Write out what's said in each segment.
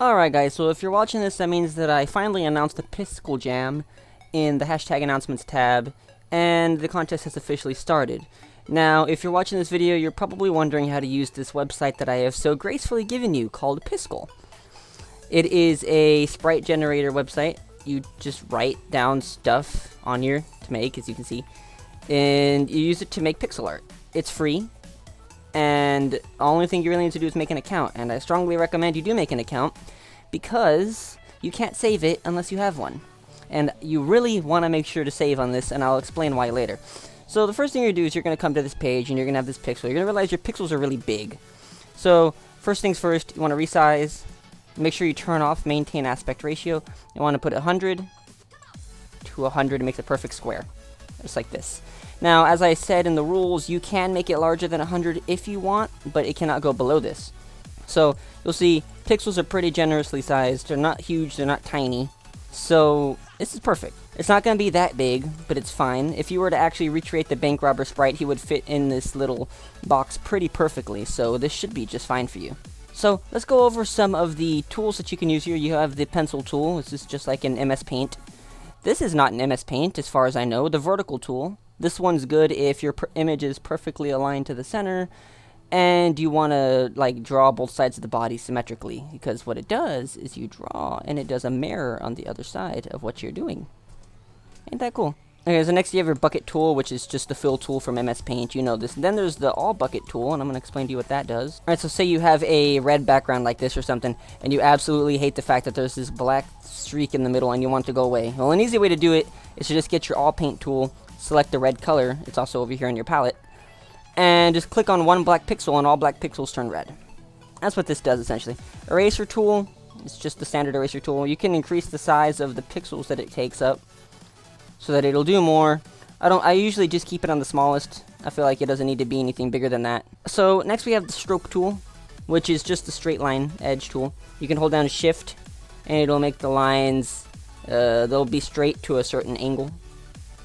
Alright guys, so if you're watching this, that means that I finally announced the Piskel Jam in the hashtag announcements tab, and the contest has officially started. Now, if you're watching this video, you're probably wondering how to use this website that I have so gracefully given you, called Piskel. It is a sprite generator website. You just write down stuff on here to make, as you can see, and you use it to make pixel art. It's free, and the only thing you really need to do is make an account, and I strongly recommend you do make an account, because you can't save it unless you have one. And you really want to make sure to save on this, and I'll explain why later. So the first thing you're going to do is you're going to come to this page, and you're going to have this pixel. You're going to realize your pixels are really big. So, first things first, you want to resize. Make sure you turn off maintain aspect ratio. You want to put 100 to 100 to make the perfect square. Just like this. Now, as I said in the rules, you can make it larger than 100 if you want, but it cannot go below this. So, you'll see, pixels are pretty generously sized. They're not huge, they're not tiny. So, this is perfect. It's not going to be that big, but it's fine. If you were to actually recreate the bank robber sprite, he would fit in this little box pretty perfectly, so this should be just fine for you. So, let's go over some of the tools that you can use here. You have the pencil tool. This is just like in MS Paint. This is not an MS Paint, as far as I know. The vertical tool. This one's good if your image is perfectly aligned to the center, and you want to, like, draw both sides of the body symmetrically, because what it does is you draw, and it does a mirror on the other side of what you're doing. Ain't that cool? Okay, so next you have your bucket tool, which is just the fill tool from MS Paint. You know this. And then there's the all bucket tool, and I'm going to explain to you what that does. Alright, so say you have a red background like this or something, and you absolutely hate the fact that there's this black streak in the middle, and you want it to go away. Well, an easy way to do it is to just get your all paint tool, select the red color. It's also over here in your palette. And just click on one black pixel, and all black pixels turn red. That's what this does, essentially. Eraser tool, it's just the standard eraser tool. You can increase the size of the pixels that it takes up, so that it'll do more. I usually just keep it on the smallest. I feel like it doesn't need to be anything bigger than that. So next we have the stroke tool, which is just the straight line edge tool. You can hold down shift, and it'll make the lines, they'll be straight to a certain angle,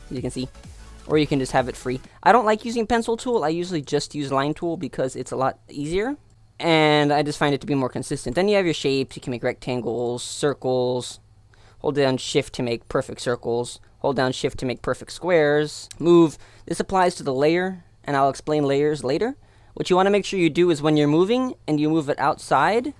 as you can see. Or you can just have it free. I don't like using pencil tool. I usually just use line tool because it's a lot easier, and I just find it to be more consistent. Then you have your shapes. You can make rectangles, circles. Hold down shift to make perfect circles. Hold down shift to make perfect squares. Move. This applies to the layer, and I'll explain layers later. What you want to make sure you do is when you're moving, and you move it outside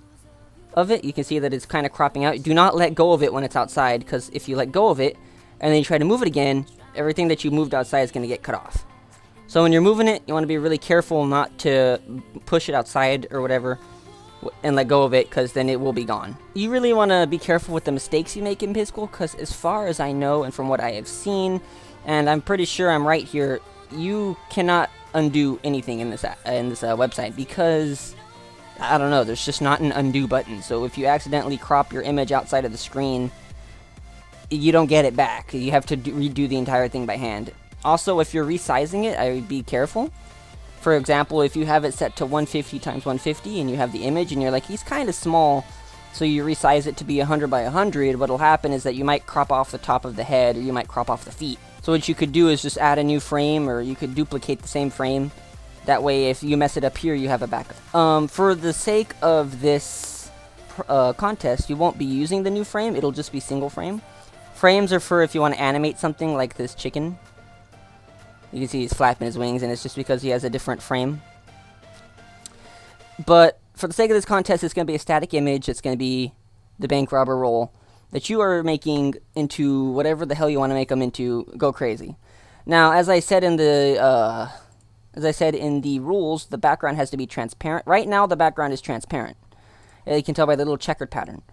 of it, you can see that it's kind of cropping out. Do not let go of it when it's outside, because if you let go of it, and then you try to move it again, everything that you moved outside is going to get cut off. So when you're moving it, you want to be really careful not to push it outside or whatever and let go of it, because then it will be gone. You really want to be careful with the mistakes you make in Piskel, because as far as I know and from what I have seen, and I'm pretty sure I'm right here, you cannot undo anything in this website, because I don't know, there's just not an undo button. So if you accidentally crop your image outside of the screen, you don't get it back. You have to redo the entire thing by hand. Also, if you're resizing it, I would be careful. For example, if you have it set to 150 times 150 and you have the image and you're like, he's kind of small, so you resize it to be 100 by 100, what'll happen is that you might crop off the top of the head, or you might crop off the feet. So what you could do is just add a new frame, or you could duplicate the same frame. That way, if you mess it up here, you have a backup. For the sake of this contest, you won't be using the new frame. It'll just be single frame. Frames are for if you want to animate something like this chicken. You can see he's flapping his wings, and it's just because he has a different frame. But for the sake of this contest, it's going to be a static image. It's going to be the bank robber role that you are making into whatever the hell you want to make them into. Go crazy. Now, as I said in the rules, the background has to be transparent. Right now, the background is transparent. You can tell by the little checkered pattern.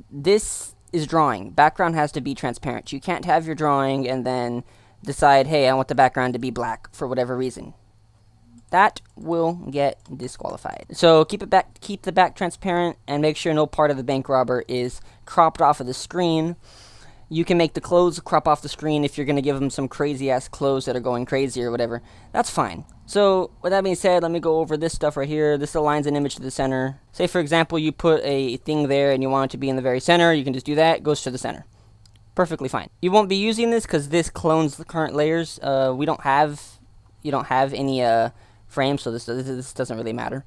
This is drawing. Background has to be transparent. You can't have your drawing and then decide, hey, I want the background to be black for whatever reason. That will get disqualified. So keep the back transparent, and make sure no part of the bank robber is cropped off of the screen. You can make the clothes crop off the screen if you're going to give them some crazy ass clothes that are going crazy or whatever. That's fine. So with that being said, let me go over this stuff right here. This aligns an image to the center. Say for example you put a thing there and you want it to be in the very center. You can just do that. It goes to the center. Perfectly fine. You won't be using this because this clones the current layers. You don't have any frames, so this doesn't really matter.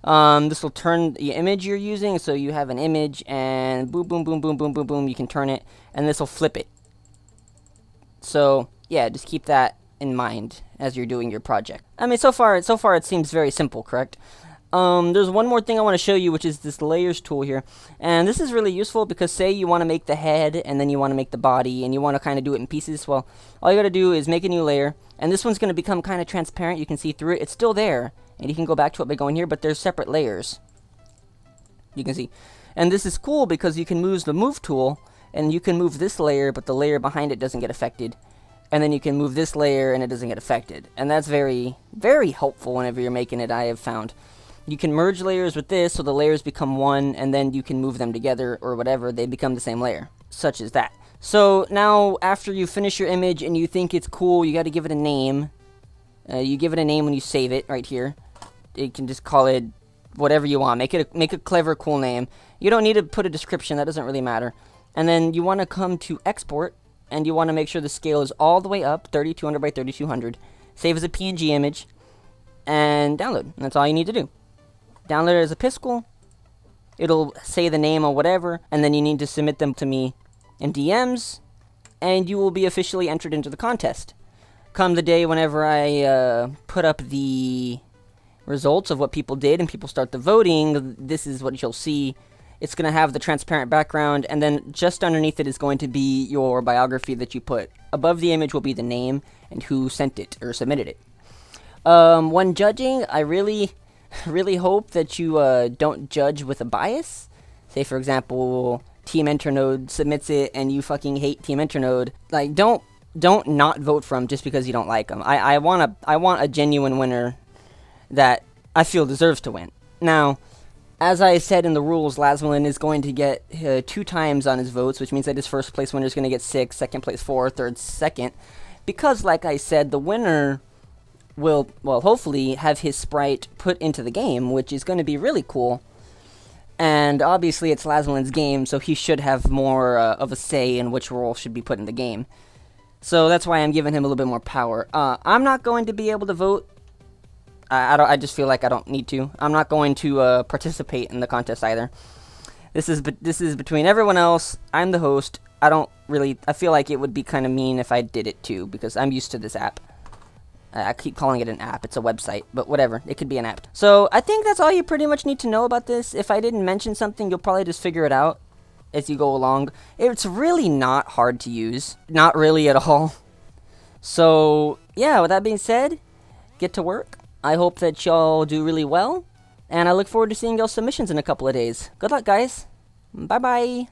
This will turn the image you're using, so you have an image, and boom, boom, boom, boom, boom, boom, boom, you can turn it, and this will flip it. So, yeah, just keep that in mind as you're doing your project. I mean, so far it seems very simple, correct? There's one more thing I want to show you, which is this layers tool here. And this is really useful because say you want to make the head and then you want to make the body and you want to kind of do it in pieces. Well, all you got to do is make a new layer, and this one's going to become kind of transparent. You can see through it. It's still there, and you can go back to it by going here, but there's separate layers. You can see. And this is cool because you can use the move tool, and you can move this layer, but the layer behind it doesn't get affected. And then you can move this layer and it doesn't get affected. And that's very, very helpful whenever you're making it, I have found. You can merge layers with this, so the layers become one, and then you can move them together, or whatever, they become the same layer, such as that. So now, after you finish your image and you think it's cool, you got to give it a name. You give it a name when you save it, right here. You can just call it whatever you want. Make a clever, cool name. You don't need to put a description, that doesn't really matter. And then you want to come to export, and you want to make sure the scale is all the way up, 3200 by 3200. Save as a PNG image, and download. And that's all you need to do. Download it as a Piskel. It'll say the name or whatever, and then you need to submit them to me in DMs, and you will be officially entered into the contest. Come the day whenever I put up the results of what people did and people start the voting, this is what you'll see. It's going to have the transparent background, and then just underneath it is going to be your biography that you put. Above the image will be the name and who sent it or submitted it. When judging, I really hope that you don't judge with a bias. Say, for example, Team Internode submits it and you fucking hate Team Internode. Like, don't not vote for them just because you don't like them. I want a genuine winner that I feel deserves to win. Now, as I said in the rules, Lasmalin is going to get 2 times on his votes, which means that his first place winner is going to get 6, second place 4, third second. Because, like I said, the winner will, well, hopefully have his sprite put into the game, which is going to be really cool. And obviously it's Lasmalin's game, so he should have more of a say in which role should be put in the game. So that's why I'm giving him a little bit more power. I'm not going to be able to vote. I just feel like I don't need to. I'm not going to participate in the contest either. This is between everyone else. I'm the host. I feel like it would be kind of mean if I did it too, because I'm used to this app. I keep calling it an app. It's a website, but whatever. It could be an app. So I think that's all you pretty much need to know about this. If I didn't mention something, you'll probably just figure it out as you go along. It's really not hard to use. Not really at all. So yeah, with that being said, get to work. I hope that y'all do really well, and I look forward to seeing y'all submissions in a couple of days. Good luck, guys. Bye-bye.